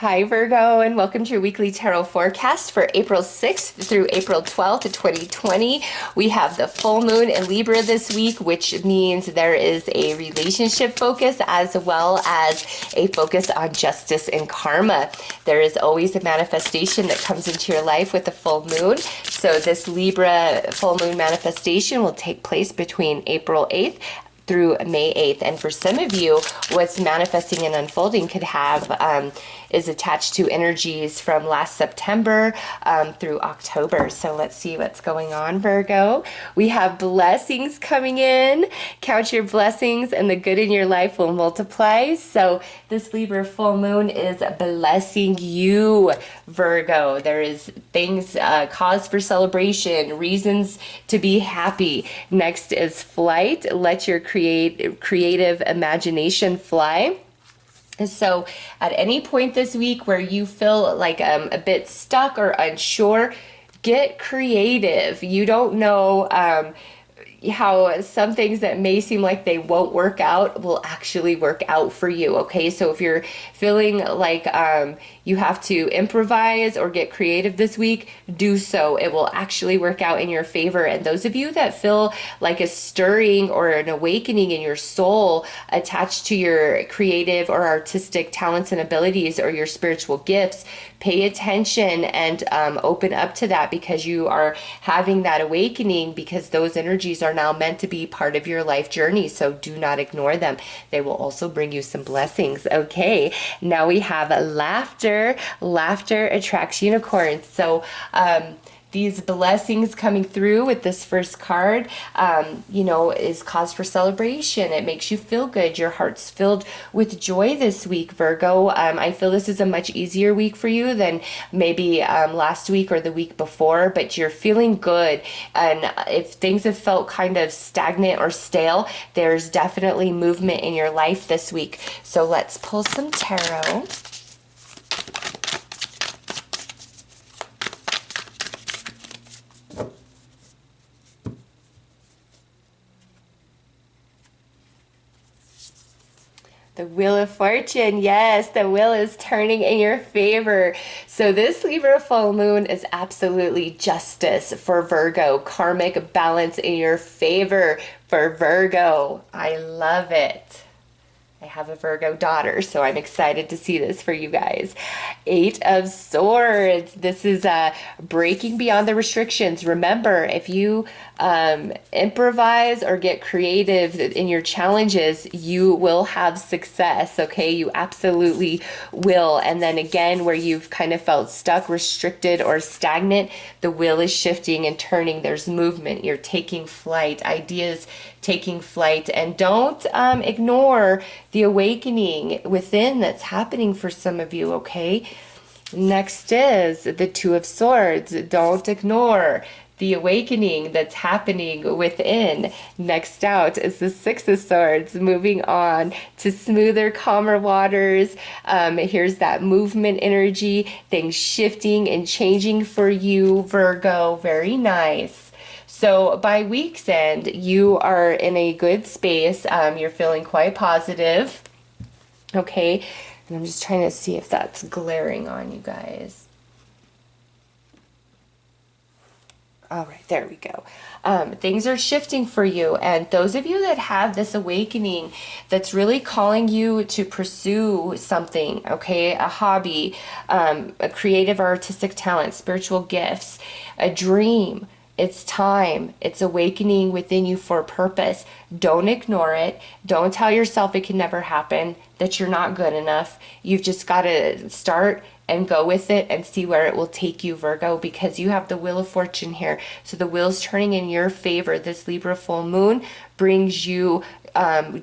Hi Virgo, and welcome to your weekly tarot forecast for April 6th through April 12th, 2020. We have the full moon in Libra this week, which means there is a relationship focus as well as a focus on justice and karma. There is always a manifestation that comes into your life with the full moon. So this Libra full moon manifestation will take place between April 8th through May 8th. And for some of you, what's manifesting and unfolding could have is attached to energies from last September through October. So let's see what's going on, Virgo. We have blessings coming in. Count your blessings and the good in your life will multiply. So this Libra full moon is blessing you, Virgo. There is things, cause for celebration, reasons to be happy. Next is flight. Let your creative imagination fly. So at any point this week where you feel like a bit stuck or unsure, get creative. You don't know how some things that may seem like they won't work out will actually work out for you, okay? So if you're feeling like you have to improvise or get creative this week, do so. It will actually work out in your favor. And those of you that feel like a stirring or an awakening in your soul attached to your creative or artistic talents and abilities or your spiritual gifts, pay attention and open up to that, because you are having that awakening, because those energies are now meant to be part of your life journey. So do not ignore them. They will also bring you some blessings. Okay, now we have laughter. Laughter attracts unicorns. So these blessings coming through with this first card, is cause for celebration. It makes you feel good. Your heart's filled with joy this week, Virgo. I feel this is a much easier week for you than maybe last week or the week before, but you're feeling good. And if things have felt kind of stagnant or stale, there's definitely movement in your life this week. So let's pull some tarot. The Wheel of Fortune, yes, the wheel is turning in your favor. So this Libra full moon is absolutely justice for Virgo, karmic balance in your favor for Virgo. I love it. I have a Virgo daughter, so I'm excited to see this for you guys. 8 of Swords. This is breaking beyond the restrictions. Remember, if you improvise or get creative in your challenges, you will have success, okay? You absolutely will. And then again, where you've kind of felt stuck, restricted, or stagnant, the wheel is shifting and turning. There's movement. You're taking flight. Ideas taking flight. And don't ignore the awakening within that's happening for some of you, okay? Next is the 2 of Swords. Don't ignore the awakening that's happening within. Next out is the 6 of Swords, moving on to smoother, calmer waters. Here's that movement energy, things shifting and changing for you, Virgo. Very nice. So by week's end, you are in a good space. You're feeling quite positive. Okay, and I'm just trying to see if that's glaring on you guys. All right, there we go. Things are shifting for you. And those of you that have this awakening that's really calling you to pursue something, okay, a hobby, a creative or artistic talent, spiritual gifts, a dream, it's time. It's awakening within you for a purpose. Don't ignore it. Don't tell yourself it can never happen, that you're not good enough. You've just got to start and go with it and see where it will take you, Virgo, because you have the Wheel of Fortune here. So the wheel's turning in your favor. This Libra full moon brings you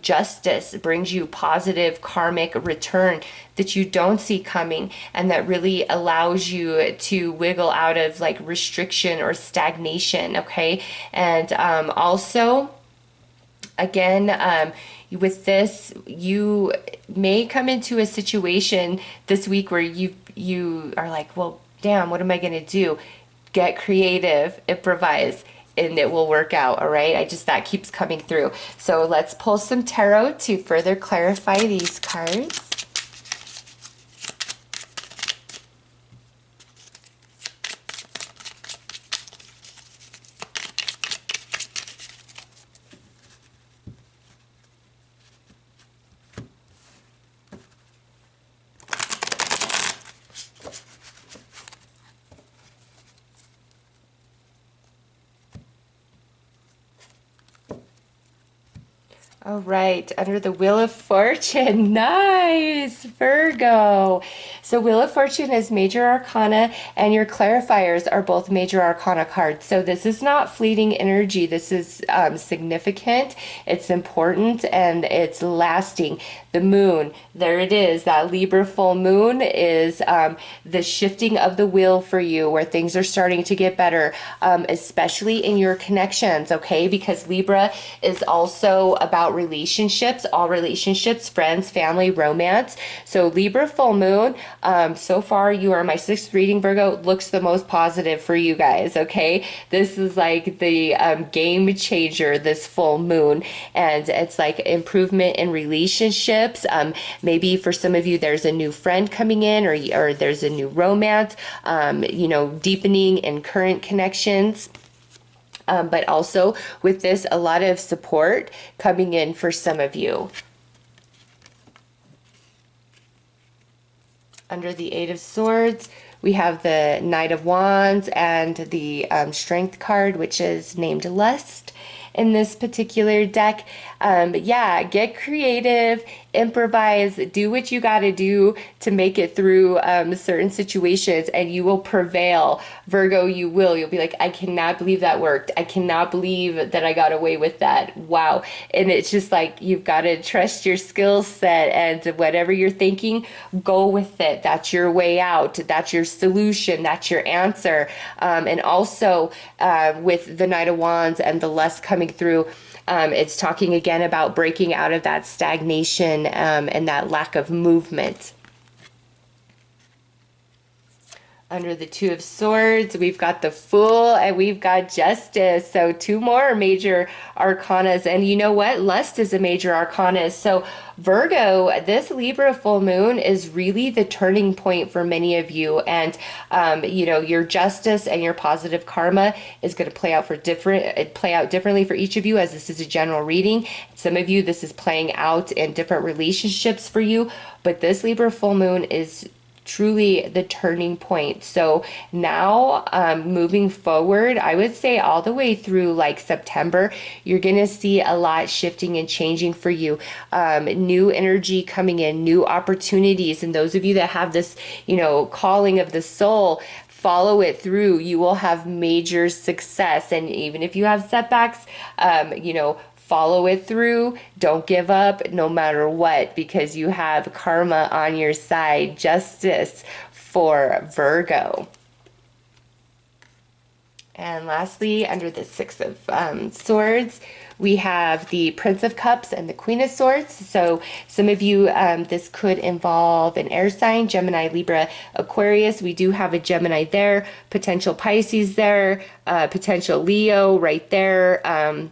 justice, brings you positive karmic return that you don't see coming, and that really allows you to wiggle out of like restriction or stagnation, okay? And also, again, with this, you may come into a situation this week where you are like, well, damn, what am I going to do? Get creative, improvise, and it will work out, all right? That keeps coming through. So let's pull some tarot to further clarify these cards. All right, under the Wheel of Fortune. Nice, Virgo. So Wheel of Fortune is major arcana, and your clarifiers are both major arcana cards. So this is not fleeting energy. This is significant, it's important, and it's lasting. The moon, there it is. That Libra full moon is the shifting of the wheel for you, where things are starting to get better, especially in your connections, okay? Because Libra is also about relationships, all relationships, friends, family, romance. So Libra full moon, so far you are my sixth reading, Virgo, looks the most positive for you guys, okay? This is like the game changer, this full moon, and it's like improvement in relationships. Maybe for some of you there's a new friend coming in, or there's a new romance, deepening in current connections. But also with this, a lot of support coming in for some of you. Under the Eight of Swords, we have the Knight of Wands and the Strength card, which is named Lust in this particular deck. Yeah, get creative, improvise, do what you got to do to make it through certain situations, and you will prevail. Virgo, you will. You'll be like, I cannot believe that worked. I cannot believe that I got away with that. Wow. And it's just like, you've got to trust your skill set, and whatever you're thinking, go with it. That's your way out. That's your solution. That's your answer. And also with the Knight of Wands and the Lust coming through, it's talking again about breaking out of that stagnation and that lack of movement. Under the Two of Swords, we've got the Fool and we've got Justice. So two more major arcanas. And you know what? Lust is a major arcana. So Virgo, this Libra full moon is really the turning point for many of you. And, your justice and your positive karma is going to play out differently for each of you, as this is a general reading. Some of you, this is playing out in different relationships for you. But this Libra full moon is truly the turning point. So now moving forward, I would say all the way through like September, you're going to see a lot shifting and changing for you. New energy coming in, new opportunities. And those of you that have this, calling of the soul, follow it through. You will have major success. And even if you have setbacks, follow it through. Don't give up no matter what, because you have karma on your side. Justice for Virgo. And lastly, under the Six of Swords, we have the Prince of Cups and the Queen of Swords. So some of you, this could involve an air sign, Gemini, Libra, Aquarius. We do have a Gemini there, potential Pisces there, potential Leo right there.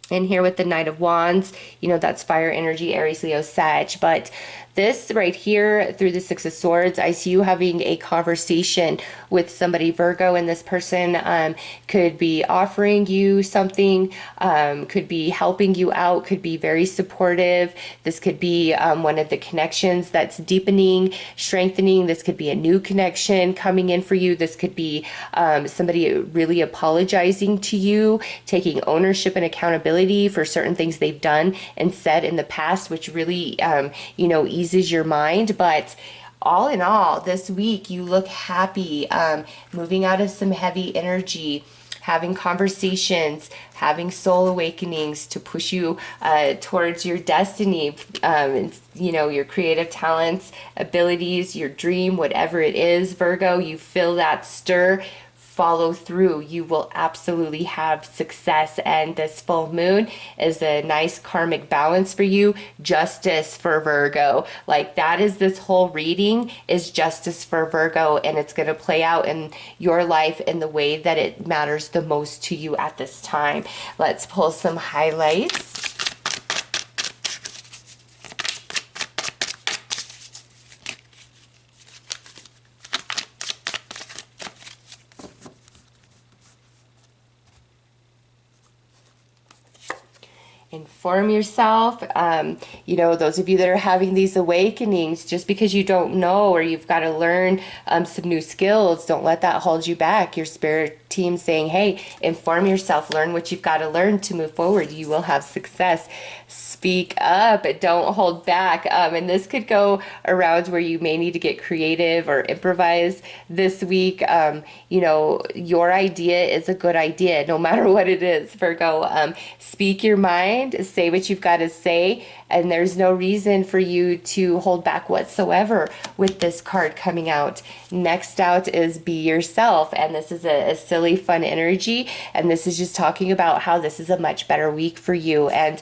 And here with the Knight of Wands, that's fire energy, Aries, Leo, Sag. But this right here, through the Six of Swords, I see you having a conversation with somebody, Virgo, and this person could be offering you something, could be helping you out, could be very supportive. This could be one of the connections that's deepening, strengthening. This could be a new connection coming in for you. This could be somebody really apologizing to you, taking ownership and accountability for certain things they've done and said in the past, which really, eases your mind. But all in all, this week you look happy, moving out of some heavy energy, having conversations, having soul awakenings to push you towards your destiny, your creative talents, abilities, your dream, whatever it is, Virgo, you feel that stir. Follow through. You will absolutely have success, and this full moon is a nice karmic balance for you. Justice for Virgo. Like, that is this whole reading, is justice for Virgo, and it's going to play out in your life in the way that it matters the most to you at this time. Let's pull some highlights. inform yourself. Those of you that are having these awakenings, just because you don't know or you've got to learn some new skills, don't let that hold you back. Your spirit team saying, hey, inform yourself, learn what you've got to learn to move forward. You will have success. Speak up, don't hold back. And this could go around where you may need to get creative or improvise this week. Your idea is a good idea, no matter what it is, Virgo. Speak your mind, say what you've got to say, and there's no reason for you to hold back whatsoever with this card coming out. Next out is be yourself, and this is a silly, fun energy, and this is just talking about how this is a much better week for you. And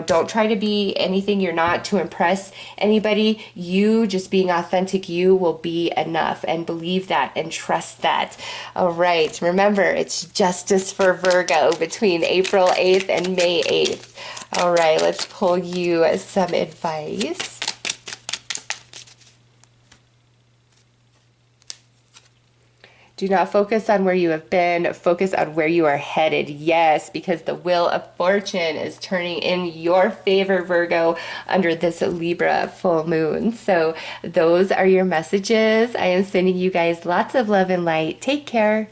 don't try to be anything you're not to impress anybody. You just being authentic you will be enough, and believe that and trust that. All right, remember, it's justice for Virgo between April 8th and May 8th. All right, let's pull you some advice. Do not focus on where you have been, focus on where you are headed. Yes, because the wheel of fortune is turning in your favor, Virgo, under this Libra full moon. So those are your messages. I am sending you guys lots of love and light. Take care.